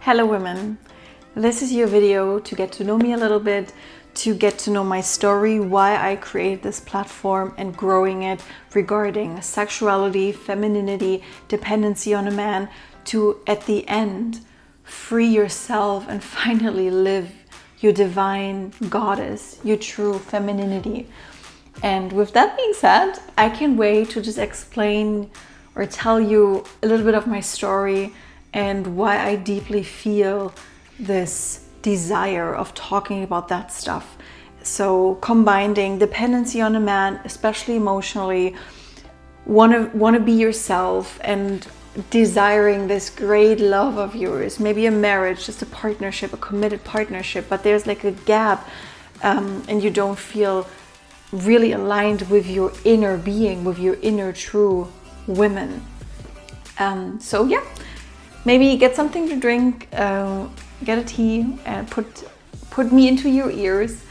Hello women, this is your video to get to know me a little bit, to get to know my story, why I created this platform and growing it regarding sexuality, femininity, dependency on a man, to at the end free yourself and finally live your divine goddess, your true femininity. And with that being said, I can't wait to just explain or tell you a little bit of my story and why I deeply feel this desire of talking about that stuff. So combining dependency on a man, especially emotionally, want to be yourself, and desiring this great love of yours, maybe a marriage, just a partnership, a committed partnership, but there's like a gap and you don't feel really aligned with your inner being, with your inner true women. So yeah, maybe get something to drink, get a tea, and put me into your ears,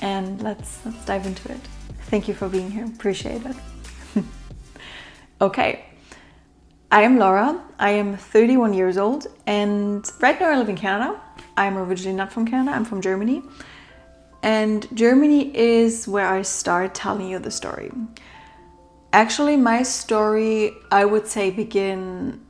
and let's dive into it. Thank you for being here. Appreciate it. Okay, I am Laura. I am 31 years old, and right now I live in Canada. I'm originally not from Canada. I'm from Germany, and Germany is where I start telling you the story. Actually, my story, I would say, began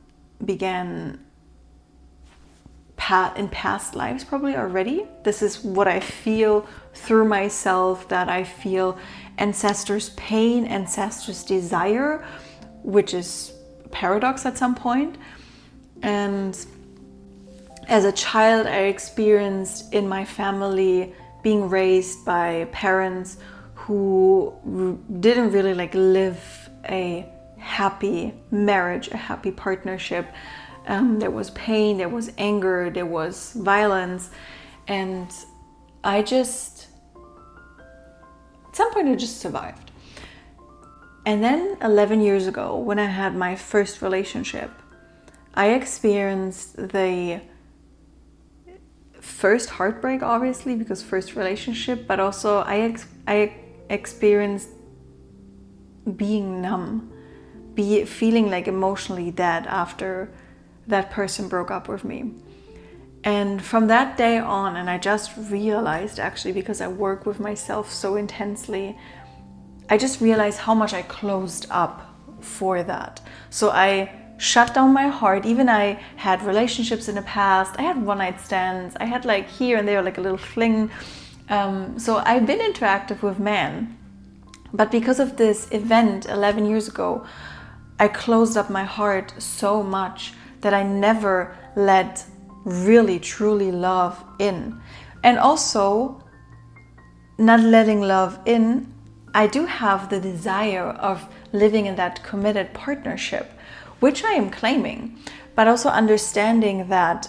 in past lives probably already. This is what I feel through myself, that I feel ancestors' pain, ancestors' desire, which is a paradox at some point. And as a child, I experienced in my family being raised by parents who didn't really live a happy marriage, a happy partnership. There was pain, there was anger, there was violence, and at some point I just survived. And then 11 years ago, when I had my first relationship, I experienced the first heartbreak, obviously, because first relationship, but also I experienced being numb, feeling like emotionally dead after that person broke up with me. And from that day on, and I just realized, actually, because I work with myself so intensely, I just realized how much I closed up for that. So I shut down my heart. Even I had relationships in the past. I had one-night stands. I had here and there a little fling. So I've been interactive with men. But because of this event 11 years ago, I closed up my heart so much that I never let really truly love in. And also, not letting love in, I do have the desire of living in that committed partnership, which I am claiming, but also understanding that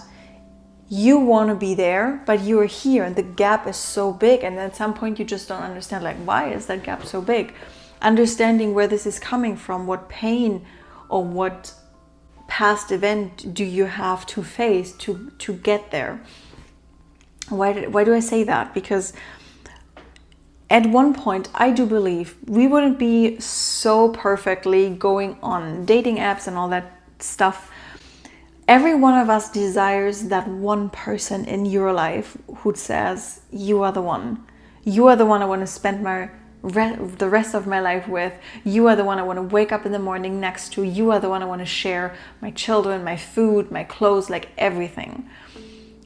you want to be there, but you are here and the gap is so big, and at some point you just don't understand, why is that gap so big? Understanding where this is coming from, what pain or what past event do you have to face to get there. Why do I say that? Because at one point I do believe we wouldn't be so perfectly going on dating apps and all that stuff. Every one of us desires that one person in your life who says, you are the one. You are the one I want to spend the rest of my life with. You are the one I want to wake up in the morning next to. You are the one I want to share my children, my food, my clothes, everything.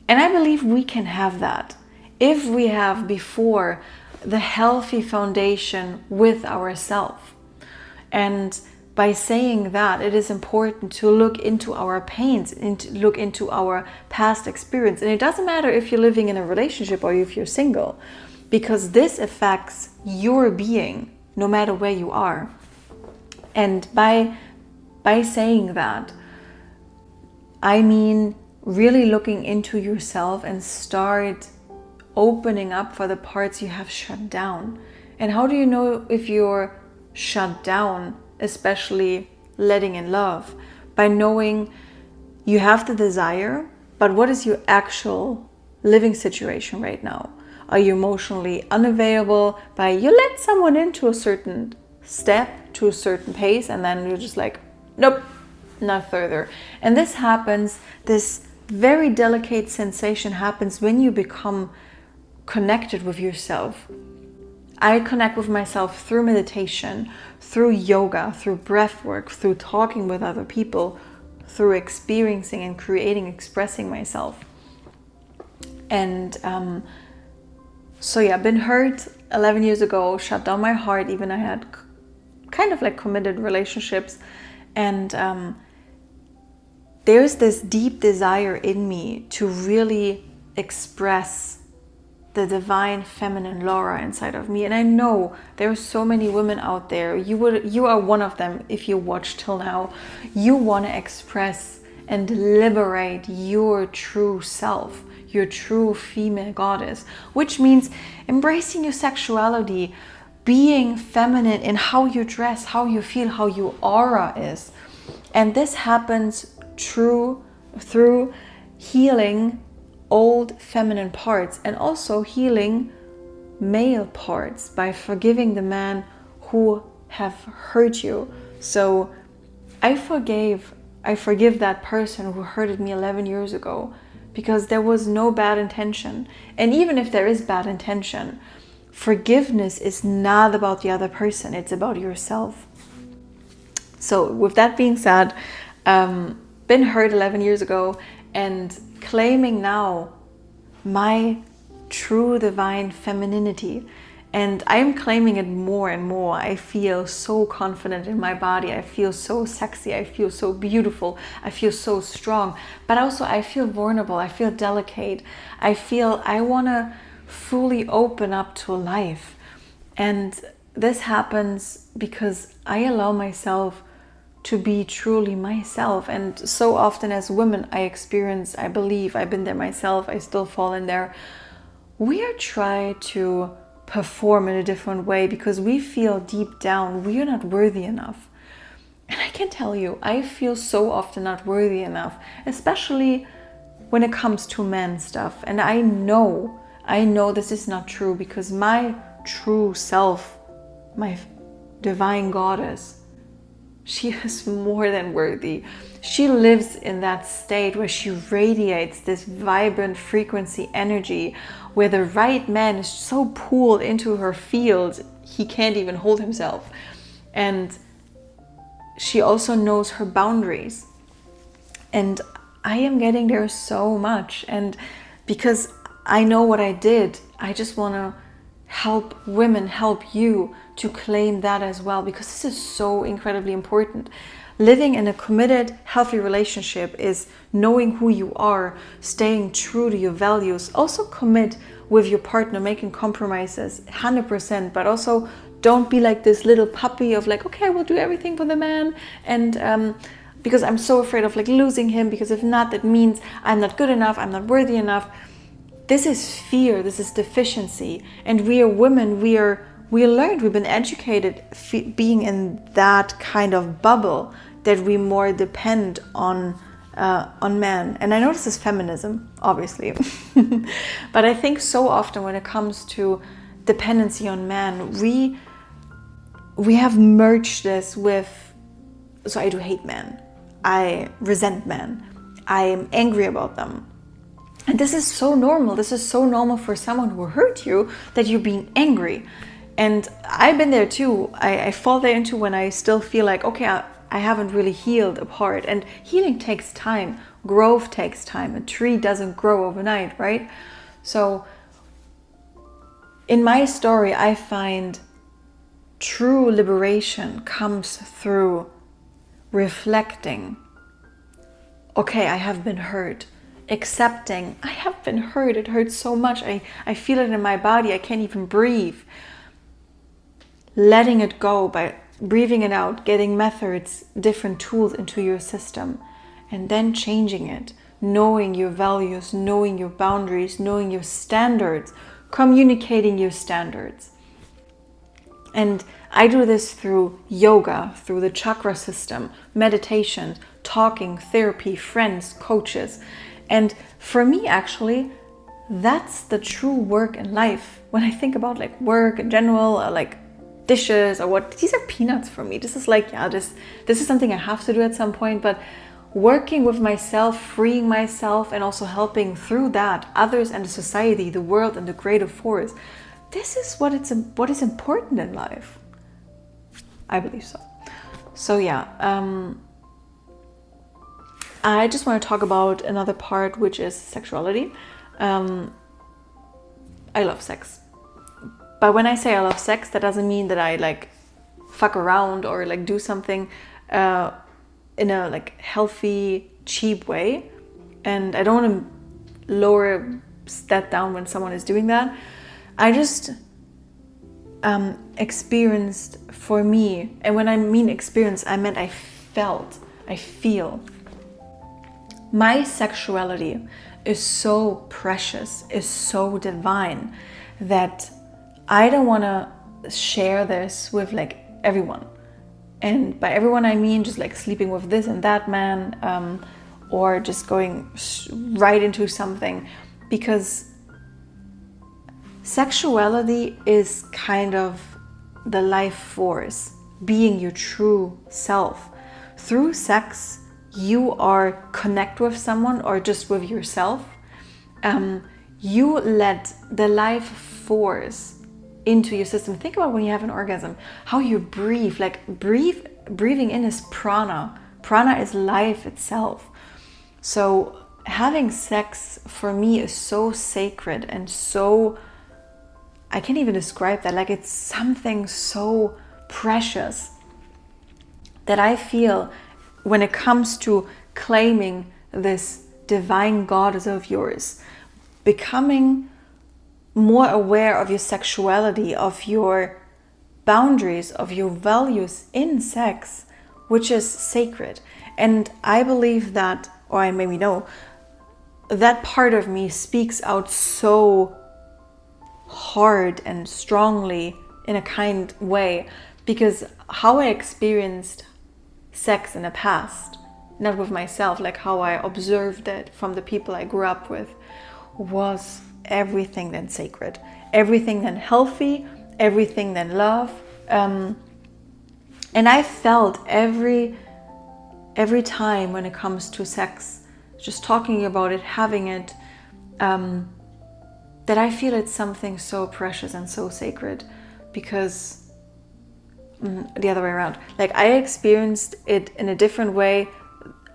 And I believe we can have that if we have before the healthy foundation with ourselves. And by saying that, it is important to look into our pains, look into our past experience. And it doesn't matter if you're living in a relationship or if you're single, because this affects your being no matter where you are. And by saying that, I mean really looking into yourself and start opening up for the parts you have shut down. And how do you know if you're shut down, especially letting in love? By knowing you have the desire, but what is your actual living situation right now? Are you emotionally unavailable? By you let someone into a certain step, to a certain pace, and then you're just nope, not further. And this happens, this very delicate sensation happens when you become connected with yourself. I connect with myself through meditation, through yoga, through breath work, through talking with other people, through experiencing and creating, expressing myself. And so yeah, been hurt 11 years ago, shut down my heart. Even I had kind of like committed relationships, and there's this deep desire in me to really express the divine feminine Laura inside of me. And I know there are so many women out there. You are one of them. If you watch till now, you want to express and liberate your true self, your true female goddess, which means embracing your sexuality, being feminine in how you dress, how you feel, how your aura is. And this happens through healing old feminine parts, and also healing male parts by forgiving the man who have hurt you. So I forgive that person who hurted me 11 years ago, because there was no bad intention. And even if there is bad intention, forgiveness is not about the other person, it's about yourself. So with that being said, been hurt 11 years ago, and claiming now my true divine femininity, and I'm claiming it more and more. I feel so confident in my body, I feel so sexy, I feel so beautiful, I feel so strong, but also I feel vulnerable, I feel delicate, I feel I want to fully open up to life. And this happens because I allow myself to be truly myself. And so often as women, I believe, I've been there myself, I still fall in there. We are trying to perform in a different way because we feel deep down we are not worthy enough. And I can tell you, I feel so often not worthy enough, especially when it comes to men stuff. And I know this is not true, because my true self, my divine goddess, she is more than worthy. She lives in that state where she radiates this vibrant frequency energy, where the right man is so pulled into her field, he can't even hold himself. And she also knows her boundaries. And I am getting there so much. And because I know what I did, I just want to help women, help you to claim that as well, because this is so incredibly important. Living in a committed, healthy relationship is knowing who you are, staying true to your values. Also commit with your partner, making compromises 100%, but also don't be like this little puppy of like, okay, we'll do everything for the man, and because I'm so afraid of like losing him, because if not, that means I'm not good enough, I'm not worthy enough. This is fear, this is deficiency. And we are women, we learned, we've been educated being in that kind of bubble, that we more depend on men. And I know this is feminism, obviously. But I think so often when it comes to dependency on men, we have merged this with, so I do hate men, I resent men, I am angry about them. And this is so normal. This is so normal for someone who hurt you, that you're being angry. And I've been there too. I fall there into when I still feel like, okay, I haven't really healed a part. And healing takes time. Growth takes time. A tree doesn't grow overnight, right? So in my story, I find true liberation comes through reflecting. Okay, I have been hurt. Accepting, I have been hurt, it hurts so much, I feel it in my body, I can't even breathe. Letting it go by breathing it out, getting methods, different tools into your system, and then changing it, knowing your values, knowing your boundaries, knowing your standards, communicating your standards. And I do this through yoga, through the chakra system, meditation, talking, therapy, friends, coaches. And for me, actually, that's the true work in life. When I think about like work in general, or like dishes or what, these are peanuts for me. This is like, yeah, this is something I have to do at some point. But working with myself, freeing myself, and also helping through that others and the society, the world, and the greater force. This is what is important in life. I believe so. So yeah, I just want to talk about another part, which is sexuality. I love sex. But when I say I love sex, that doesn't mean that I like fuck around or like do something in a like healthy, cheap way. And I don't want to lower that down when someone is doing that. I just experienced, for me, and when I mean experience, I meant I feel. My sexuality is so precious, is so divine, that I don't want to share this with like everyone. And by everyone I mean just like sleeping with this and that man, or just going right into something, because sexuality is kind of the life force, being your true self. Through sex, you are connect with someone or just with yourself. You let the life force into your system. Think about when you have an orgasm, how you breathe. Like breathing in is prana. Prana is life itself. So having sex for me is so sacred and so, I can't even describe that. Like it's something so precious that I feel when it comes to claiming this divine goddess of yours, becoming more aware of your sexuality, of your boundaries, of your values in sex, which is sacred. And I believe that, or I maybe know, that part of me speaks out so hard and strongly in a kind way, because how I experienced sex in the past, not with myself, like how I observed it from the people I grew up with, was everything then sacred, everything then healthy, everything then love. And I felt every time when it comes to sex, just talking about it, having it, that I feel it's something so precious and so sacred, because the other way around, like I experienced it in a different way,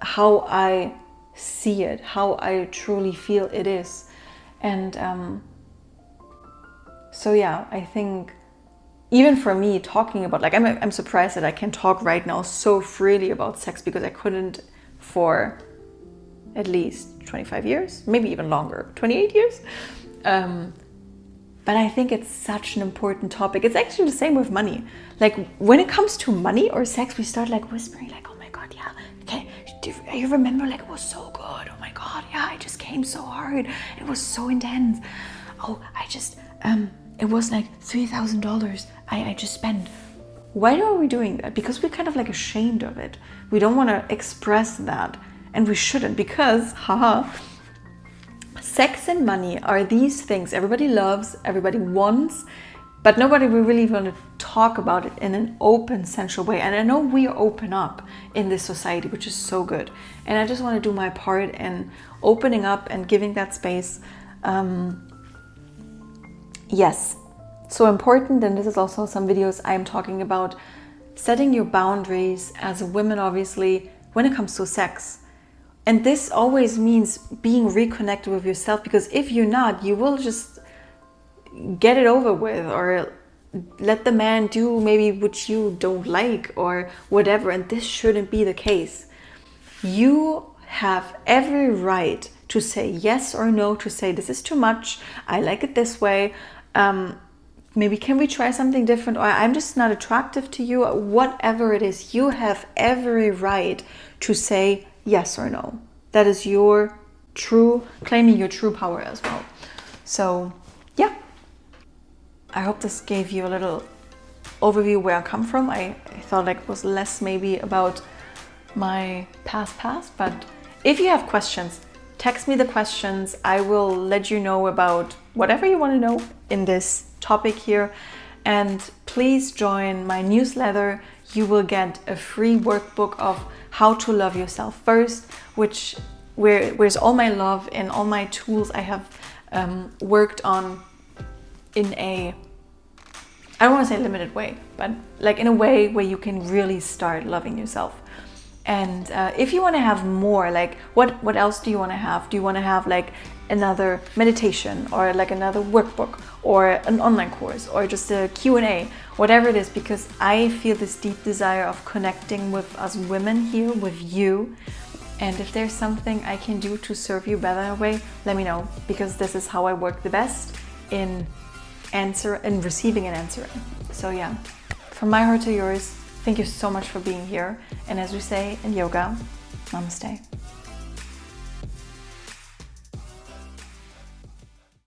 how I see it, how I truly feel it is. And so yeah, I think even for me talking about, like I'm surprised that I can talk right now so freely about sex, because I couldn't for at least 25 years, maybe even longer, 28 years. But I think it's such an important topic. It's actually the same with money. Like when it comes to money or sex, we start like whispering, like, oh my God, yeah, okay, do you remember, like it was so good, oh my God, yeah, I just came so hard, it was so intense. Oh, I just, it was like $3,000 I just spent. Why are we doing that? Because we're kind of like ashamed of it. We don't want to express that, and we shouldn't, because, haha, sex and money are these things everybody loves, everybody wants, but nobody will really want to talk about it in an open, sensual way. And I know we open up in this society, which is so good. And I just want to do my part in opening up and giving that space. Yes, so important. And this is also some videos I'm talking about setting your boundaries as a woman, obviously, when it comes to sex. And this always means being reconnected with yourself, because if you're not, you will just get it over with, or let the man do maybe what you don't like or whatever. And this shouldn't be the case. You have every right to say yes or no, to say this is too much, I like it this way, maybe can we try something different, or I'm just not attractive to you, whatever it is. You have every right to say yes or no. That is your claiming your true power as well. So yeah, I hope this gave you a little overview where I come from. I thought like it was less maybe about my past, but if you have questions, text me the questions. I will let you know about whatever you want to know in this topic here. And please join my newsletter. You will get a free workbook of how to love yourself first, where's all my love and all my tools I have worked on in a, I don't want to say limited way, but like in a way where you can really start loving yourself. And if you want to have more, like what else do you want to have? Do you want to have like another meditation, or like another workbook, or an online course, or just a Q&A, whatever it is? Because I feel this deep desire of connecting with us women here, with you. And if there's something I can do to serve you better in a way, let me know, because this is how I work the best in receiving and answering. So yeah, from my heart to yours, thank you so much for being here. And as we say in yoga, namaste.